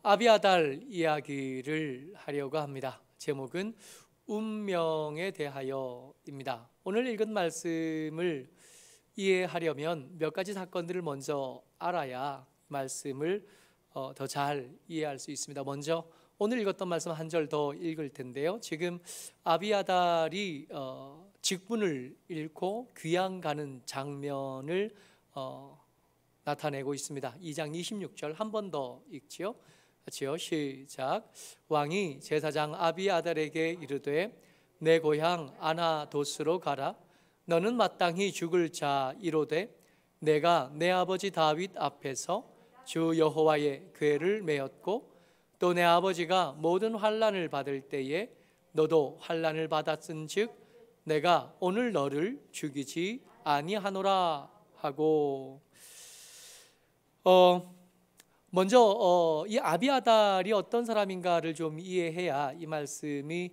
아비아달 이야기를 하려고 합니다. 제목은 운명에 대하여입니다. 오늘 읽은 말씀을 이해하려면 몇 가지 사건들을 먼저 알아야 말씀을 더 잘 이해할 수 있습니다. 먼저 오늘 읽었던 말씀 한 절 더 읽을 텐데요. 지금 아비아달이 직분을 잃고 귀양 가는 장면을 나타내고 있습니다. 2장 26절 한 번 더 읽지요. 같이요. 시작. 왕이 제사장 아비아달에게 이르되 내 고향 아나도스로 가라. 너는 마땅히 죽을 자이로되 내가 내 아버지 다윗 앞에서 주 여호와의 궤를 메었고 또 내 아버지가 모든 환난을 받을 때에 너도 환난을 받았은즉 내가 오늘 너를 죽이지 아니하노라 하고. 먼저 이 아비아달이 어떤 사람인가를 좀 이해해야 이 말씀이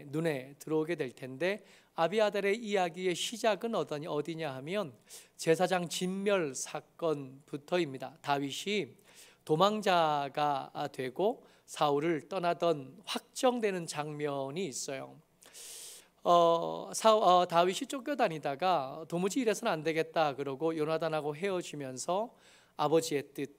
눈에 들어오게 될 텐데, 아비아달의 이야기의 시작은 어디냐 하면 제사장 진멸 사건부터입니다. 다윗이 도망자가 되고 사울을 떠나던 확정되는 장면이 있어요. 다윗이 쫓겨다니다가 도무지 이래서는 안 되겠다 그러고 요나단하고 헤어지면서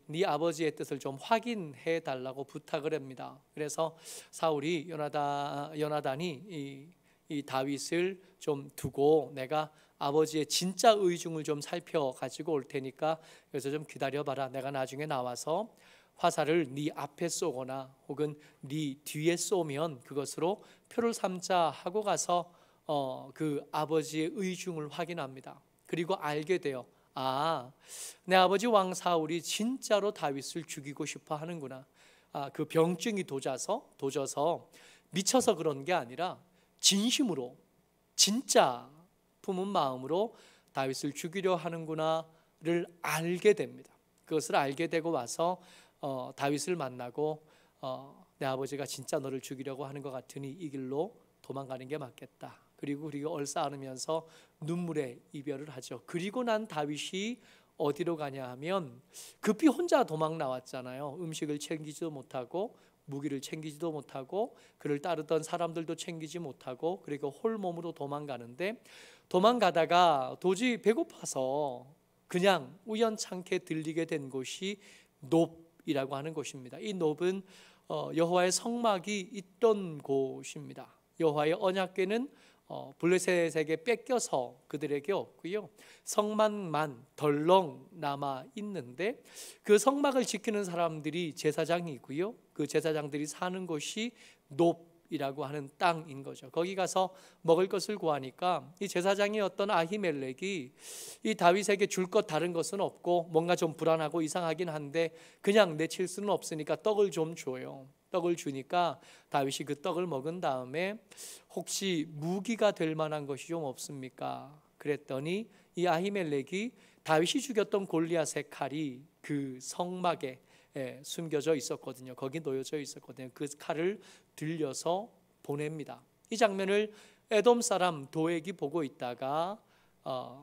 네 아버지의 뜻을 좀 확인해 달라고 부탁을 합니다. 그래서 사울이 요나단이 이 다윗을 좀 두고 내가 아버지의 진짜 의중을 좀 살펴 가지고 올 테니까 여기서 좀 기다려봐라. 내가 나중에 나와서 화살을 네 앞에 쏘거나 혹은 네 뒤에 쏘면 그것으로 표를 삼자 하고 가서 그 아버지의 의중을 확인합니다. 그리고 알게 돼요. 내 아버지 왕 사울이 진짜로 다윗을 죽이고 싶어 하는구나. 그 병증이 도져서 미쳐서 그런 게 아니라 진심으로 진짜 품은 마음으로 다윗을 죽이려 하는구나를 알게 됩니다. 그것을 알게 되고 와서 다윗을 만나고 내 아버지가 진짜 너를 죽이려고 하는 것 같으니 이 길로 도망가는 게 맞겠다. 그리고 얼싸안으면서 눈물의 이별을 하죠. 그리고 난 다윗이 어디로 가냐 하면 급히 혼자 도망 나왔잖아요. 음식을 챙기지도 못하고 무기를 챙기지도 못하고 그를 따르던 사람들도 챙기지 못하고 그리고 홀몸으로 도망가는데, 도망가다가 도저히 배고파서 그냥 우연찮게 들리게 된 곳이 놉이라고 하는 곳입니다. 이 놉은 여호와의 성막이 있던 곳입니다. 여호와의 언약궤는 블레셋에게 뺏겨서 그들에게 없고요, 성막만 덜렁 남아 있는데 그 성막을 지키는 사람들이 제사장이고요, 그 제사장들이 사는 곳이 놉이라고 하는 땅인 거죠. 거기 가서 먹을 것을 구하니까 이 제사장이었던 아히멜렉이 이 다윗에게 줄 것 다른 것은 없고 뭔가 좀 불안하고 이상하긴 한데 그냥 내칠 수는 없으니까 떡을 좀 줘요. 떡을 주니까 다윗이 그 떡을 먹은 다음에 혹시 무기가 될 만한 것이 좀 없습니까? 그랬더니 이 아히멜렉이 다윗이 죽였던 골리앗의 칼이 그 성막에 숨겨져 있었거든요. 거기 놓여져 있었거든요. 그 칼을 들려서 보냅니다. 이 장면을 에돔 사람 도액이 보고 있다가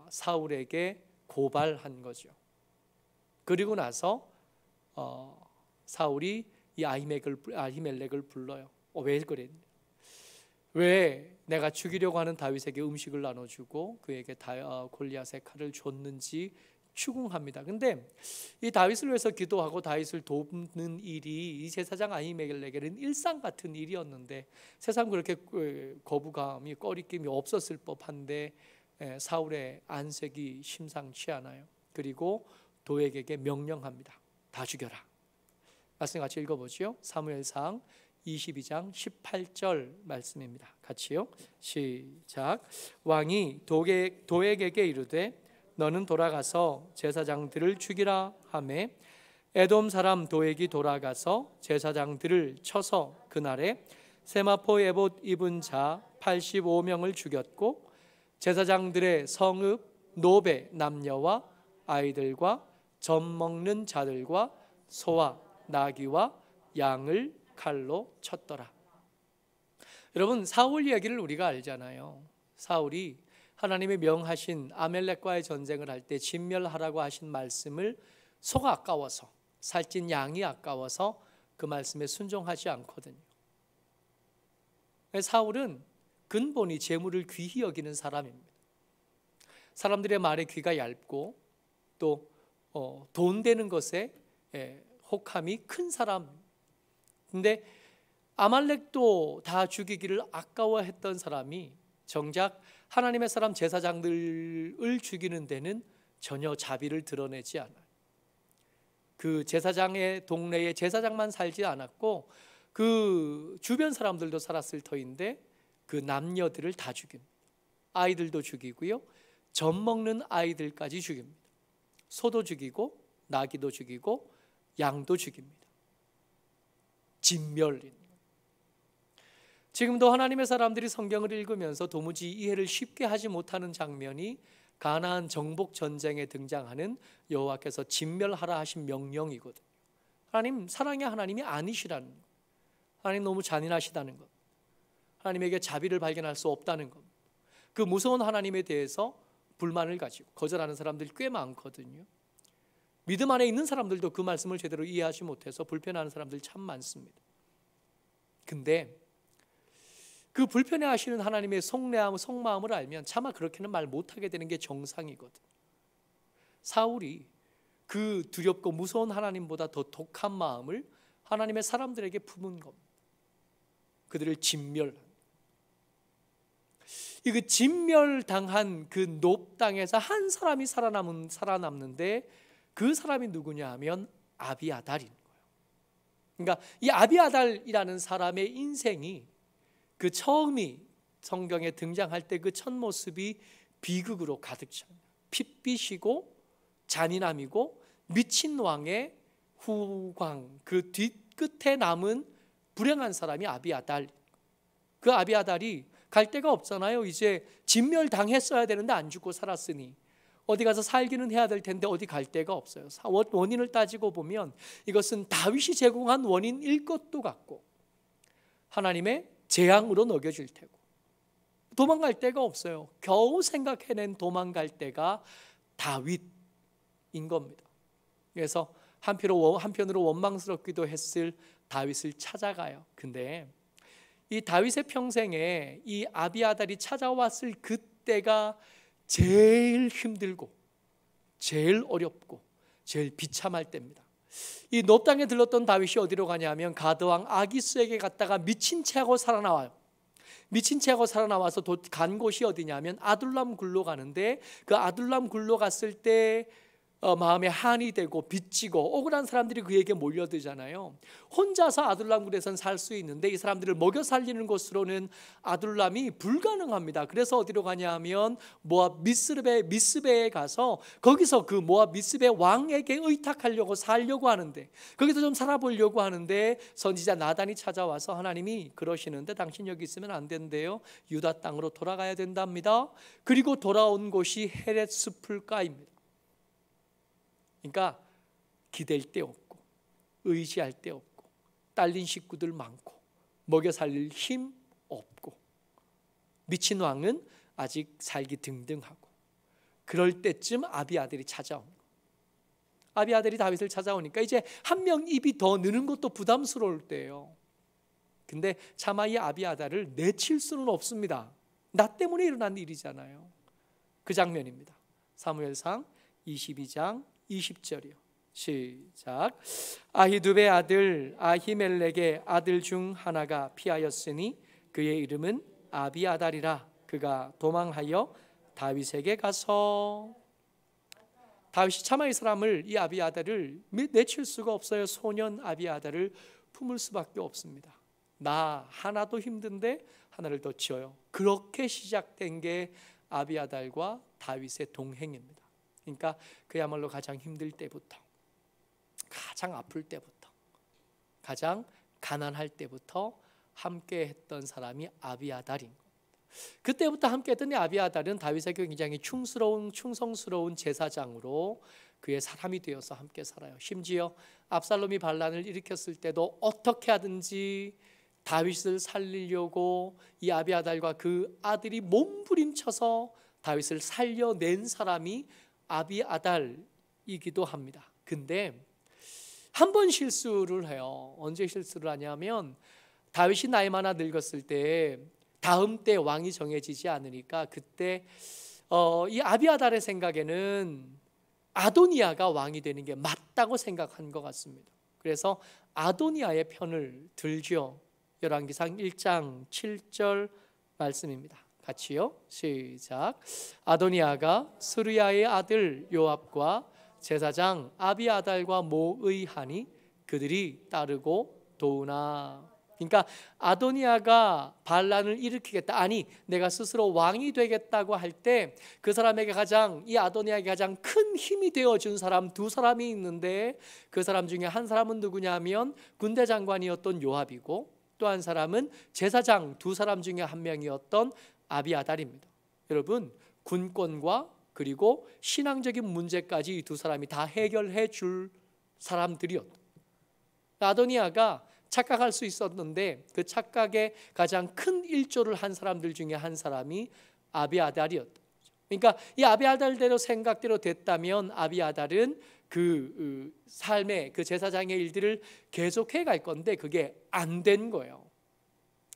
사울에게 고발한 거죠. 그리고 나서 사울이 이 아히멜렉을 불러요. 왜 그랬냐? 왜 내가 죽이려고 하는 다윗에게 음식을 나눠주고 그에게 골리앗의 칼을 줬는지 추궁합니다. 근데 이 다윗을 위해서 기도하고 다윗을 돕는 일이 이 제사장 아히멜렉에게는 일상 같은 일이었는데 세상 그렇게 거부감이 꺼리낌이 없었을 법한데 사울의 안색이 심상치 않아요. 그리고 도액에게 명령합니다. 다 죽여라. 말씀 같이 읽어보죠. 사무엘상 22장 18절 말씀입니다. 같이요. 시작. 왕이 도액에게 이르되 너는 돌아가서 제사장들을 죽이라 하매 에돔 사람 도액이 돌아가서 제사장들을 쳐서 그날에 세마포 에봇 입은 자 85명을 죽였고 제사장들의 성읍 놉의 남녀와 아이들과 젖 먹는 자들과 소와 나귀와 양을 칼로 쳤더라. 여러분, 사울 이야기를 우리가 알잖아요. 사울이 하나님이 명하신 아멜렉과의 전쟁을 할 때 진멸하라고 하신 말씀을 소가 아까워서, 살찐 양이 아까워서 그 말씀에 순종하지 않거든요. 사울은 근본이 재물을 귀히 여기는 사람입니다. 사람들의 말에 귀가 얇고 또 돈 되는 것에 혹함이 큰 사람. 근데 아말렉도 다 죽이기를 아까워했던 사람이 정작 하나님의 사람 제사장들을 죽이는 데는 전혀 자비를 드러내지 않아요. 그 제사장의 동네에 제사장만 살지 않았고 그 주변 사람들도 살았을 터인데 그 남녀들을 다 죽입니다. 아이들도 죽이고요, 젖 먹는 아이들까지 죽입니다. 소도 죽이고 나귀도 죽이고 양도 죽입니다. 진멸. 지금도 하나님의 사람들이 성경을 읽으면서 도무지 이해를 쉽게 하지 못하는 장면이 가나안 정복 전쟁에 등장하는 여호와께서 진멸하라 하신 명령이거든요. 하나님 사랑의 하나님이 아니시라는 것, 하나님 너무 잔인하시다는 것, 하나님에게 자비를 발견할 수 없다는 것, 그 무서운 하나님에 대해서 불만을 가지고 거절하는 사람들이 꽤 많거든요. 믿음 안에 있는 사람들도 그 말씀을 제대로 이해하지 못해서 불편해하는 사람들이 참 많습니다. 근데 그 불편해하시는 하나님의 속마음을 알면 차마 그렇게는 말 못하게 되는 게 정상이거든요. 사울이 그 두렵고 무서운 하나님보다 더 독한 마음을 하나님의 사람들에게 품은 겁니다. 그들을 진멸한. 이 그 진멸당한 그 높 땅에서 한 사람이 살아남는데 그 사람이 누구냐 하면 아비아달인 거예요. 그러니까 이 아비아달이라는 사람의 인생이 그 처음이 성경에 등장할 때 그 첫 모습이 비극으로 가득 찹니다. 핏빛이고 잔인함이고 미친 왕의 후광, 그 뒤끝에 남은 불행한 사람이 아비아달. 그 아비아달이 갈 데가 없잖아요. 이제 진멸당했어야 되는데 안 죽고 살았으니 어디 가서 살기는 해야 될 텐데 어디 갈 데가 없어요. 원인을 따지고 보면 이것은 다윗이 제공한 원인일 것도 같고 하나님의 재앙으로 녹여질 테고 도망갈 데가 없어요. 겨우 생각해낸 도망갈 데가 다윗인 겁니다. 그래서 한편으로 원망스럽기도 했을 다윗을 찾아가요. 근데 이 다윗의 평생에 이 아비아달이 찾아왔을 그때가 제일 힘들고 제일 어렵고 제일 비참할 때입니다. 이 높 땅에 들렀던 다윗이 어디로 가냐면 가드왕 아기스에게 갔다가 미친 채하고 살아나와요. 미친 채하고 살아나와서 간 곳이 어디냐면 아둘람 굴로 가는데 그 아둘람 굴로 갔을 때 마음에 한이 되고 빚지고 억울한 사람들이 그에게 몰려들잖아요. 혼자서 아둘람 굴에선 살 수 있는데 이 사람들을 먹여 살리는 곳으로는 아둘람이 불가능합니다. 그래서 어디로 가냐 하면 모압 미스베에 가서 거기서 그 모압 미스베 왕에게 의탁하려고 살려고 하는데 거기서 좀 살아보려고 하는데 선지자 나단이 찾아와서 하나님이 그러시는데 당신 여기 있으면 안 된대요. 유다 땅으로 돌아가야 된답니다. 그리고 돌아온 곳이 헤렛 풀가입니다. 그러니까 기댈 데 없고 의지할 데 없고 딸린 식구들 많고 먹여 살릴 힘 없고 미친 왕은 아직 살기 등등하고 그럴 때쯤 아비아들이 찾아옵니다. 아비아들이 다윗을 찾아오니까 이제 한 명 입이 더 느는 것도 부담스러울 때예요. 근데 차마 이 아비아달을 내칠 수는 없습니다. 나 때문에 일어난 일이잖아요. 그 장면입니다. 사무엘상 22장 20절이요. 시작. 아히두베 아들 아히멜렉의 아들 중 하나가 피하였으니 그의 이름은 아비아달이라. 그가 도망하여 다윗에게 가서. 다윗이 차마 이 사람을, 이 아비아달을 내칠 수가 없어요. 소년 아비아달을 품을 수밖에 없습니다. 나 하나도 힘든데 하나를 더 지어요. 그렇게 시작된 게 아비아달과 다윗의 동행입니다. 그러니까 그야말로 가장 힘들 때부터, 가장 아플 때부터, 가장 가난할 때부터 함께 했던 사람이 아비아달인 겁니다. 그때부터 함께 했던 이 아비아달은 다윗에게 굉장히 충성스러운 제사장으로 그의 사람이 되어서 함께 살아요. 심지어 압살롬이 반란을 일으켰을 때도 어떻게 하든지 다윗을 살리려고 이 아비아달과 그 아들이 몸부림쳐서 다윗을 살려낸 사람이 아비아달이기도 합니다. 근데 한 번 실수를 해요. 언제 실수를 하냐면 다윗이 나이 많아 늙었을 때 다음 때 왕이 정해지지 않으니까 그때 이 아비아달의 생각에는 아도니아가 왕이 되는 게 맞다고 생각한 것 같습니다. 그래서 아도니아의 편을 들죠. 열왕기상 1장 7절 말씀입니다. 같이요. 시작. 아도니아가 스루야의 아들 요압과 제사장 아비아달과 모의하니 그들이 따르고 도우나. 그러니까 아도니아가 반란을 일으키겠다, 아니 내가 스스로 왕이 되겠다고 할 때 그 사람에게 이 아도니아에게 가장 큰 힘이 되어준 사람 두 사람이 있는데, 그 사람 중에 한 사람은 누구냐면 군대 장관이었던 요압이고, 또 한 사람은 제사장 두 사람 중에 한 명이었던 아비아달입니다. 여러분, 군권과 그리고 신앙적인 문제까지 이 두 사람이 다 해결해 줄 사람들이었다. 아도니아가 착각할 수 있었는데 그 착각에 가장 큰 일조를 한 사람들 중에 한 사람이 아비아달이었다. 그러니까 이 아비아달대로 생각대로 됐다면 아비아달은 그 삶의 그 제사장의 일들을 계속해 갈 건데 그게 안 된 거예요.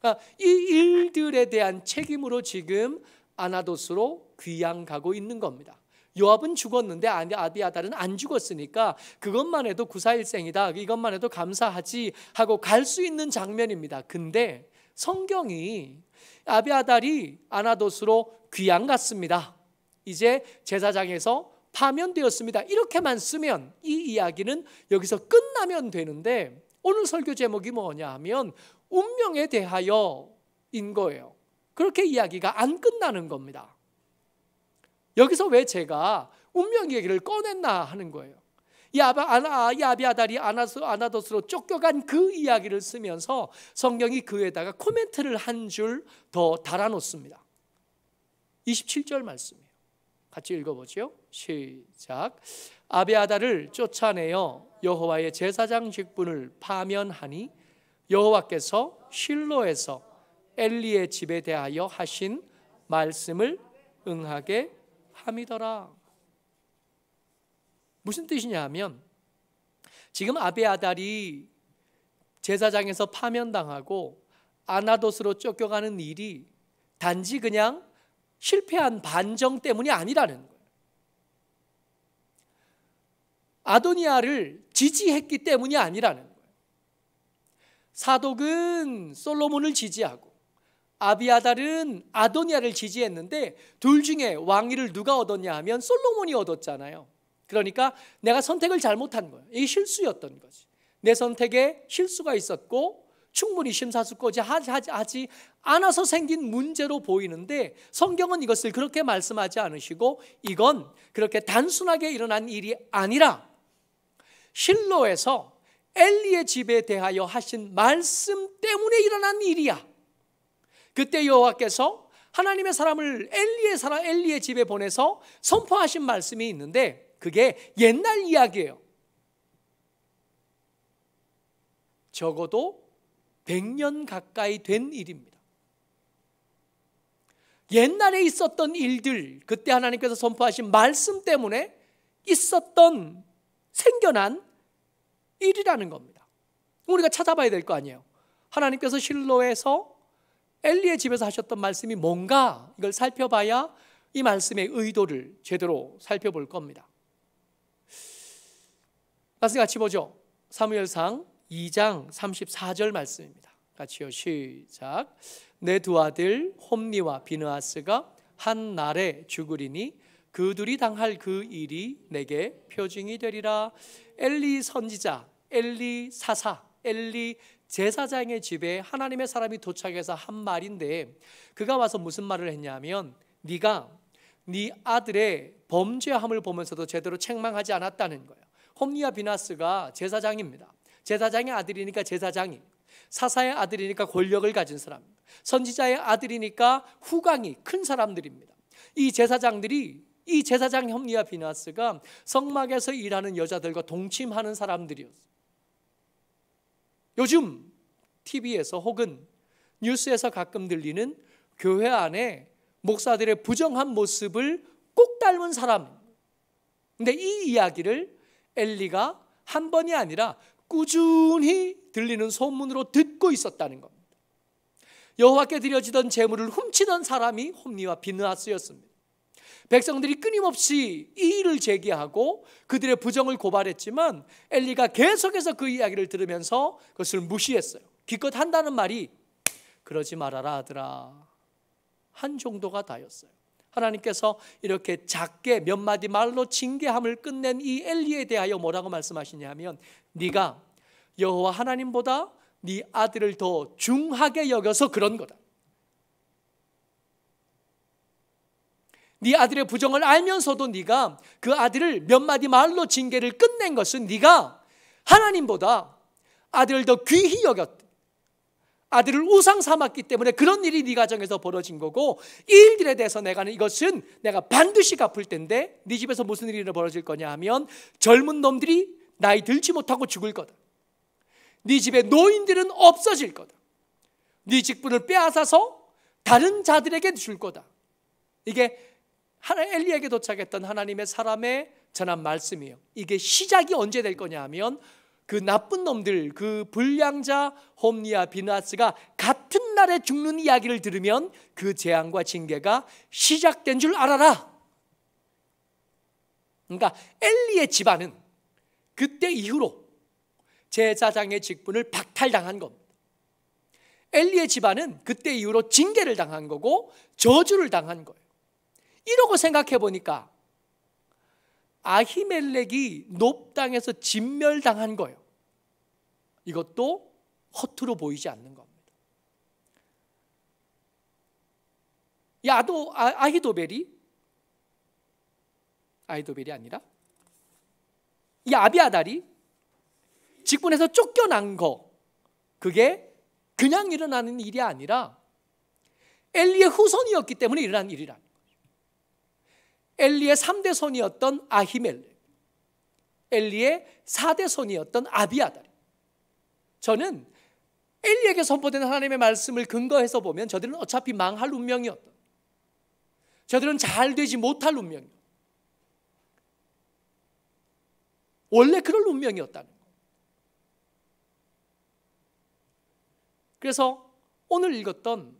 그러니까 이 일들에 대한 책임으로 지금 아나돗으로 귀양 가고 있는 겁니다. 요압은 죽었는데 아비아달은 안 죽었으니까 그것만 해도 구사일생이다, 이것만 해도 감사하지 하고 갈 수 있는 장면입니다. 근데 성경이 아비아달이 아나돗으로 귀양 갔습니다, 이제 제사장에서 파면되었습니다, 이렇게만 쓰면 이 이야기는 여기서 끝나면 되는데, 오늘 설교 제목이 뭐냐 하면 운명에 대하여인 거예요. 그렇게 이야기가 안 끝나는 겁니다. 여기서 왜 제가 운명 얘기를 꺼냈나 하는 거예요. 이 아비아달이 아나돗으로 쫓겨간 그 이야기를 쓰면서 성경이 그에다가 코멘트를 한 줄 더 달아놓습니다. 27절 말씀이에요. 같이 읽어보죠. 시작. 아비아달을 쫓아내어 여호와의 제사장 직분을 파면하니 여호와께서 실로에서 엘리의 집에 대하여 하신 말씀을 응하게 함이더라. 무슨 뜻이냐 하면 지금 아비아달이 제사장에서 파면당하고 아나돗으로 쫓겨가는 일이 단지 그냥 실패한 반정 때문이 아니라는 거예요. 아도니아를 지지했기 때문이 아니라는 거예요. 사독은 솔로몬을 지지하고 아비아달은 아도니아를 지지했는데 둘 중에 왕위를 누가 얻었냐 하면 솔로몬이 얻었잖아요. 그러니까 내가 선택을 잘못한 거예요. 이게 실수였던 거지. 내 선택에 실수가 있었고 충분히 심사숙고하지 않아서 생긴 문제로 보이는데, 성경은 이것을 그렇게 말씀하지 않으시고 이건 그렇게 단순하게 일어난 일이 아니라 실로에서 엘리의 집에 대하여 하신 말씀 때문에 일어난 일이야. 그때 여호와께서 하나님의 사람을 엘리의 집에 보내서 선포하신 말씀이 있는데 그게 옛날 이야기예요. 적어도 100년 가까이 된 일입니다. 옛날에 있었던 일들, 그때 하나님께서 선포하신 말씀 때문에 생겨난 일이라는 겁니다. 우리가 찾아봐야 될 거 아니에요. 하나님께서 실로에서 엘리의 집에서 하셨던 말씀이 뭔가, 이걸 살펴봐야 이 말씀의 의도를 제대로 살펴볼 겁니다. 같이 보죠. 사무엘상 2장 34절 말씀입니다. 같이요. 시작. 내 두 아들 홈니와 비느하스가 한 날에 죽으리니 그 둘이 당할 그 일이 내게 표징이 되리라. 엘리 선지자, 엘리 사사, 엘리 제사장의 집에 하나님의 사람이 도착해서 한 말인데, 그가 와서 무슨 말을 했냐면 네가 네 아들의 범죄함을 보면서도 제대로 책망하지 않았다는 거예요. 홈니와 비느하스가 제사장입니다. 제사장의 아들이니까 제사장이, 사사의 아들이니까 권력을 가진 사람, 선지자의 아들이니까 후광이 큰 사람들입니다. 이 제사장 홈니와 비느하스가 성막에서 일하는 여자들과 동침하는 사람들이었어요. 요즘 TV에서 혹은 뉴스에서 가끔 들리는 교회 안에 목사들의 부정한 모습을 꼭 닮은 사람. 근데 이 이야기를 엘리가 한 번이 아니라 꾸준히 들리는 소문으로 듣고 있었다는 겁니다. 여호와께 드려지던 제물을 훔치던 사람이 홈리와 비느하스였습니다. 백성들이 끊임없이 이 일을 제기하고 그들의 부정을 고발했지만 엘리가 계속해서 그 이야기를 들으면서 그것을 무시했어요. 기껏 한다는 말이 그러지 말아라 아들아 한 정도가 다였어요. 하나님께서 이렇게 작게 몇 마디 말로 징계함을 끝낸 이 엘리에 대하여 뭐라고 말씀하시냐면 네가 여호와 하나님보다 네 아들을 더 중하게 여겨서 그런 거다. 네 아들의 부정을 알면서도 네가 그 아들을 몇 마디 말로 징계를 끝낸 것은 네가 하나님보다 아들을 더 귀히 여겼다. 아들을 우상 삼았기 때문에 그런 일이 네 가정에서 벌어진 거고 이 일들에 대해서 이것은 내가 반드시 갚을 텐데 네 집에서 무슨 일이 벌어질 거냐 하면 젊은 놈들이 나이 들지 못하고 죽을 거다. 네 집의 노인들은 없어질 거다. 네 직분을 빼앗아서 다른 자들에게 줄 거다. 이게 엘리에게 도착했던 하나님의 사람의 전한 말씀이에요. 이게 시작이 언제 될 거냐 하면 그 나쁜 놈들, 그 불량자 홈리와 비느하스가 같은 날에 죽는 이야기를 들으면 그 재앙과 징계가 시작된 줄 알아라. 그러니까 엘리의 집안은 그때 이후로 제사장의 직분을 박탈당한 겁니다. 엘리의 집안은 그때 이후로 징계를 당한 거고 저주를 당한 거예요. 이러고 생각해 보니까 아히멜렉이 놉 땅에서 진멸당한 거예요. 이것도 허투루 보이지 않는 겁니다. 아히도벨이 아니라 이 아비아달이 직분에서 쫓겨난 거, 그게 그냥 일어나는 일이 아니라 엘리의 후손이었기 때문에 일어난 일이라는 거예요. 엘리의 3대 손이었던 아히멜렉, 엘리의 4대 손이었던 아비아달. 저는 엘리에게 선포된 하나님의 말씀을 근거해서 보면 저들은 어차피 망할 운명이었다. 저들은 잘 되지 못할 운명이었다. 원래 그럴 운명이었다는 거예요. 그래서 오늘 읽었던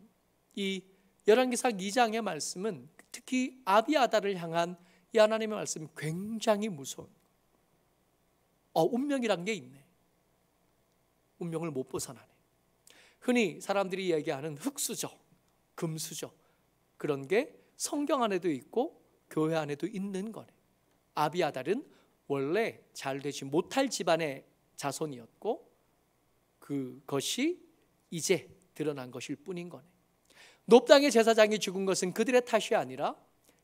이 열왕기상 2장의 말씀은 특히 아비아달을 향한 이 하나님의 말씀이 굉장히 무서워요. 운명이란 게 있네. 운명을 못 벗어나네. 흔히 사람들이 얘기하는 흙수저, 금수저, 그런 게 성경 안에도 있고 교회 안에도 있는 거네. 아비아달은 원래 잘 되지 못할 집안의 자손이었고 그것이 이제 드러난 것일 뿐인 거네. 놉 땅의 제사장이 죽은 것은 그들의 탓이 아니라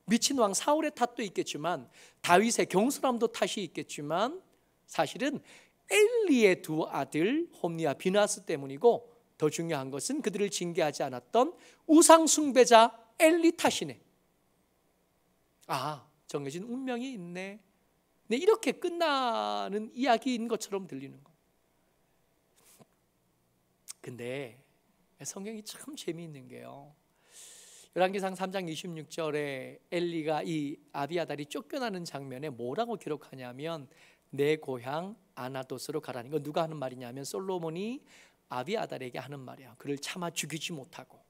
미친 왕 사울의 탓도 있겠지만 다윗의 경솔함도 탓이 있겠지만 사실은 엘리의 두 아들 홈리와 비느하스 때문이고 더 중요한 것은 그들을 징계하지 않았던 우상 숭배자 엘리 탓이네. 정해진 운명이 있네. 네, 이렇게 끝나는 이야기인 것처럼 들리는 거. 근데 성경이 참 재미있는 게요. 열왕기상 3장 26절에 엘리가 이 아비아달이 쫓겨나는 장면에 뭐라고 기록하냐면 내 고향 아나돗으로 가라는 거. 누가 하는 말이냐면 솔로몬이 아비아달에게 하는 말이야. 그를 차마 죽이지 못하고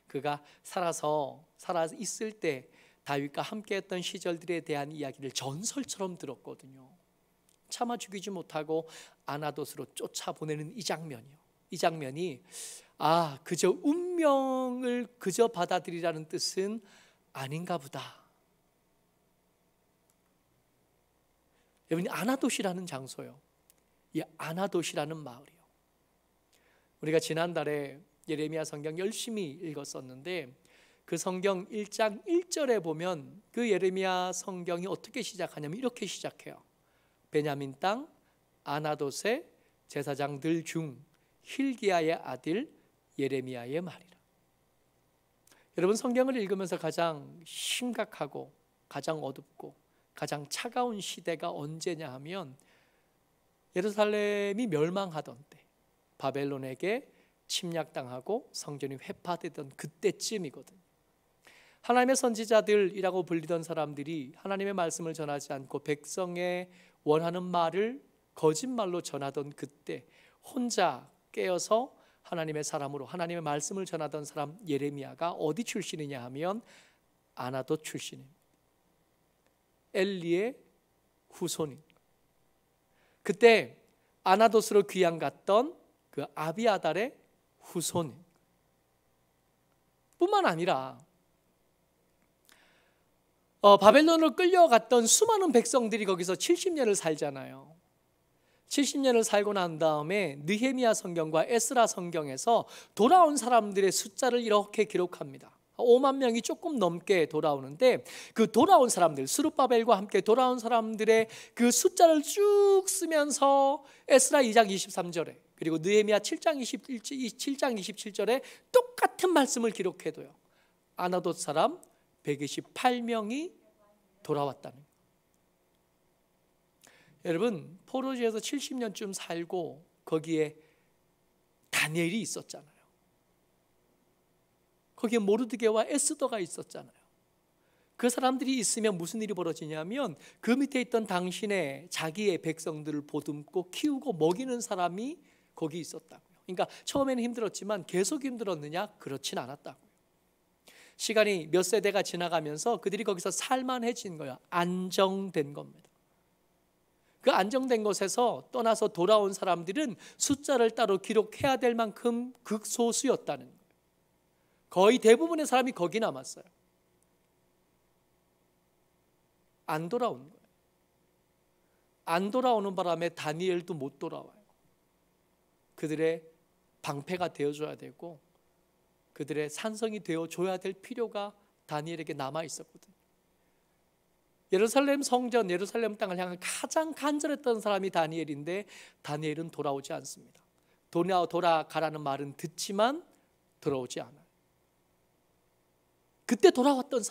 그가 살아 있을 때 다윗과 함께했던 시절들에 대한 이야기를 전설처럼 들었거든요. 차마 죽이지 못하고 아나돗으로 쫓아보내는 이 장면이요. 이 장면이 그저 운명을 그저 받아들이라는 뜻은 아닌가 보다. 여러분이 아나돗이라는 장소요. 이 아나돗이라는 마을이요. 우리가 지난달에 예레미야 성경 열심히 읽었었는데 그 성경 1장 1절에 보면 그 예레미야 성경이 어떻게 시작하냐면 이렇게 시작해요. 베냐민 땅 아나돗의 제사장들 중 힐기야의 아들 예레미야의 말이라. 여러분 성경을 읽으면서 가장 심각하고 가장 어둡고 가장 차가운 시대가 언제냐 하면 예루살렘이 멸망하던 때 바벨론에게 침략당하고 성전이 회파되던 그때쯤이거든요. 하나님의 선지자들이라고 불리던 사람들이 하나님의 말씀을 전하지 않고 백성의 원하는 말을 거짓말로 전하던 그때 혼자 깨어서 하나님의 사람으로 하나님의 말씀을 전하던 사람 예레미야가 어디 출신이냐 하면 아나돗 출신입니다. 엘리의 후손입니다. 그때 아나돗으로 귀양 갔던 그 아비아달의 후손입니다. 뿐만 아니라 바벨론으로 끌려갔던 수많은 백성들이 거기서 70년을 살잖아요. 70년을 살고 난 다음에 느헤미야 성경과 에스라 성경에서 돌아온 사람들의 숫자를 이렇게 기록합니다. 5만 명이 조금 넘게 돌아오는데 그 돌아온 사람들, 스룹바벨과 함께 돌아온 사람들의 그 숫자를 쭉 쓰면서 에스라 2장 23절에 그리고 느헤미야 7장 27절에 똑같은 말씀을 기록해도요, 아나돗 사람 128명이 돌아왔다는 거예요. 여러분, 포로지에서 70년쯤 살고 거기에 다니엘이 있었잖아요. 거기에 모르드게와 에스더가 있었잖아요. 그 사람들이 있으면 무슨 일이 벌어지냐면 그 밑에 있던 당신의 자기의 백성들을 보듬고 키우고 먹이는 사람이 거기 있었다고요. 그러니까 처음에는 힘들었지만 계속 힘들었느냐? 그렇진 않았다고요. 시간이 몇 세대가 지나가면서 그들이 거기서 살만해진 거예요. 안정된 겁니다. 그 안정된 곳에서 떠나서 돌아온 사람들은 숫자를 따로 기록해야 될 만큼 극소수였다는 거예요. 거의 대부분의 사람이 거기 남았어요. 안 돌아온 거예요. 안 돌아오는 바람에 다니엘도 못 돌아와요. 그들의 방패가 되어줘야 되고 그들의 산성이 되어줘야 될 필요가 다니엘에게 남아 있었거든요. 예루살렘 성전, 예루살렘 땅을 향한 가장 간절했던 사람이 다니엘인데 다니엘은 돌아오지 않습니다. 돌아가라는 말은 듣지만 돌아오지 않아요. 그때 돌아왔던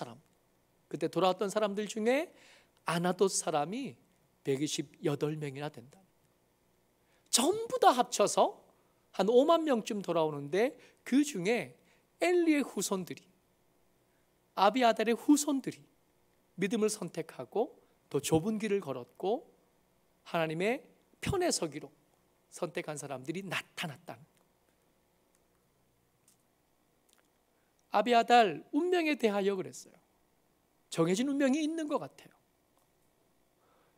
사람들 중에 아나돗 사람이 128명이나 된다. 전부 다 합쳐서 한 5만 명쯤 돌아오는데 그 중에 엘리의 후손들이, 아비아달의 후손들이 믿음을 선택하고 더 좁은 길을 걸었고 하나님의 편에 서기로 선택한 사람들이 나타났다. 아비아달 운명에 대하여 그랬어요. 정해진 운명이 있는 것 같아요.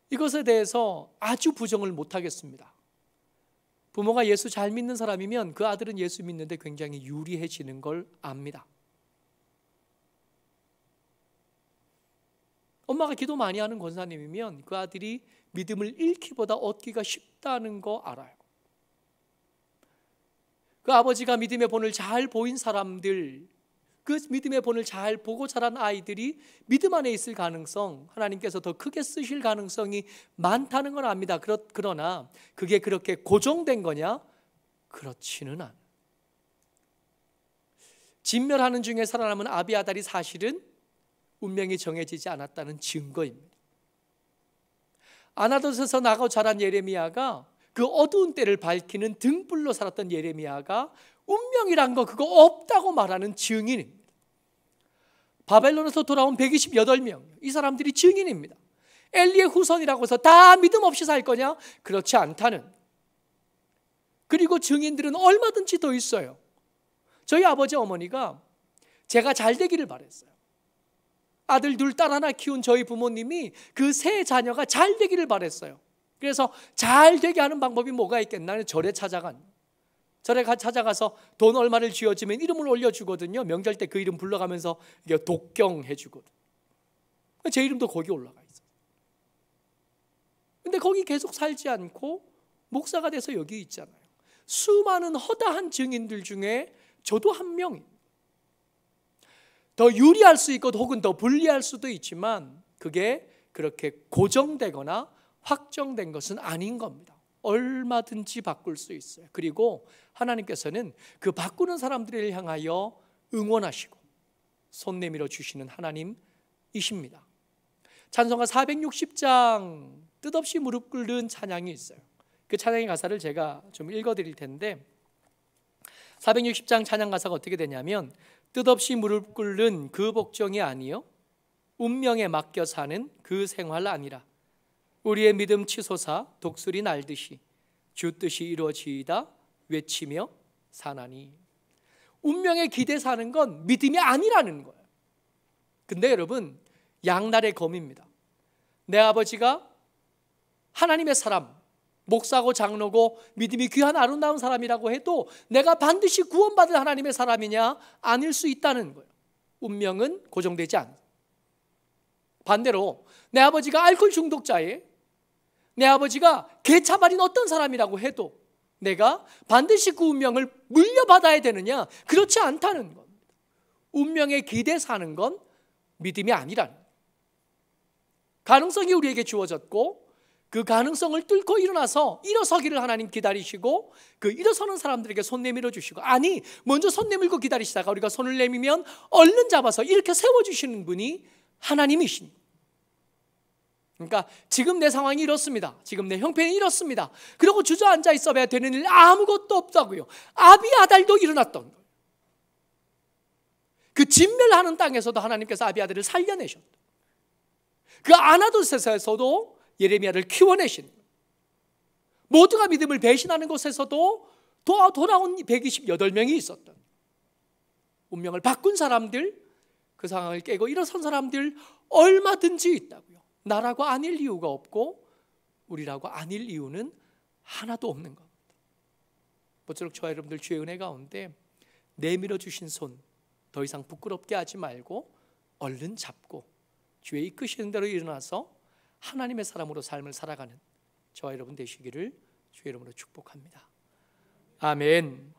이것에 대해서 아주 부정을 못하겠습니다. 부모가 예수 잘 믿는 사람이면 그 아들은 예수 믿는데 굉장히 유리해지는 걸 압니다. 엄마가 기도 많이 하는 권사님이면 그 아들이 믿음을 잃기보다 얻기가 쉽다는 거 알아요. 그 아버지가 믿음의 본을 잘 보인 사람들, 그 믿음의 본을 잘 보고 자란 아이들이 믿음 안에 있을 가능성, 하나님께서 더 크게 쓰실 가능성이 많다는 건 압니다. 그러나 그게 그렇게 고정된 거냐? 그렇지는 않아요. 진멸하는 중에 살아남은 아비아달이 사실은 운명이 정해지지 않았다는 증거입니다. 아나돗에서 나고 자란 예레미야가 그 어두운 때를 밝히는 등불로 살았던 예레미야가 운명이란 거 그거 없다고 말하는 증인입니다. 바벨론에서 돌아온 128명, 이 사람들이 증인입니다. 엘리의 후손이라고 해서 다 믿음 없이 살 거냐? 그렇지 않다는. 그리고 증인들은 얼마든지 더 있어요. 저희 아버지 어머니가 제가 잘 되기를 바랬어요. 아들 둘, 딸 하나 키운 저희 부모님이 그 세 자녀가 잘 되기를 바랬어요. 그래서 잘 되게 하는 방법이 뭐가 있겠나? 절에 찾아가서 돈 얼마를 쥐어주면 이름을 올려주거든요. 명절 때 그 이름 불러가면서 독경해 주거든요. 제 이름도 거기 올라가 있어요. 근데 거기 계속 살지 않고 목사가 돼서 여기 있잖아요. 수많은 허다한 증인들 중에 저도 한 명입니다. 더 유리할 수 있고 혹은 더 불리할 수도 있지만 그게 그렇게 고정되거나 확정된 것은 아닌 겁니다. 얼마든지 바꿀 수 있어요. 그리고 하나님께서는 그 바꾸는 사람들을 향하여 응원하시고 손 내밀어 주시는 하나님이십니다. 찬송가 460장 뜻없이 무릎 꿇는 찬양이 있어요. 그 찬양의 가사를 제가 좀 읽어드릴 텐데 460장 찬양 가사가 어떻게 되냐면 뜻없이 무릎 꿇는 그 복종이 아니요 운명에 맡겨 사는 그 생활 아니라 우리의 믿음 치솟아 독수리 날듯이 주 뜻이 이루어지이다 외치며 사나니. 운명에 기대 사는 건 믿음이 아니라는 거예요. 근데 여러분, 양날의 검입니다. 내 아버지가 하나님의 사람, 목사고 장로고 믿음이 귀한 아름다운 사람이라고 해도 내가 반드시 구원받을 하나님의 사람이냐? 아닐 수 있다는 거예요. 운명은 고정되지 않아요. 반대로 내 아버지가 알코올 중독자에 내 아버지가 개차발인 어떤 사람이라고 해도 내가 반드시 그 운명을 물려받아야 되느냐? 그렇지 않다는 겁니다. 운명에 기대 사는 건 믿음이 아니라는 거예요. 가능성이 우리에게 주어졌고 그 가능성을 뚫고 일어서기를 하나님 기다리시고 그 일어서는 사람들에게 손 내밀어 주시고, 아니 먼저 손 내밀고 기다리시다가 우리가 손을 내밀면 얼른 잡아서 이렇게 세워주시는 분이 하나님이십니다. 그러니까 지금 내 상황이 이렇습니다. 지금 내 형편이 이렇습니다. 그리고 주저앉아 있어야 되는 일 아무것도 없다고요. 아비아달도 일어났던 거예요. 그 진멸하는 땅에서도 하나님께서 아비아달을 살려내셨다. 그 아나돗에서도 예레미야를 키워내신 거예요. 모두가 믿음을 배신하는 곳에서도 돌아온 128명이 있었던, 운명을 바꾼 사람들, 그 상황을 깨고 일어선 사람들 얼마든지 있다고요. 나라고 아닐 이유가 없고 우리라고 아닐 이유는 하나도 없는 겁니다. 모쪼록 저와 여러분들 주의 은혜 가운데 내밀어 주신 손 더 이상 부끄럽게 하지 말고 얼른 잡고 주의 이끄시는 대로 일어나서 하나님의 사람으로 삶을 살아가는 저와 여러분 되시기를 주의 이름으로 축복합니다. 아멘.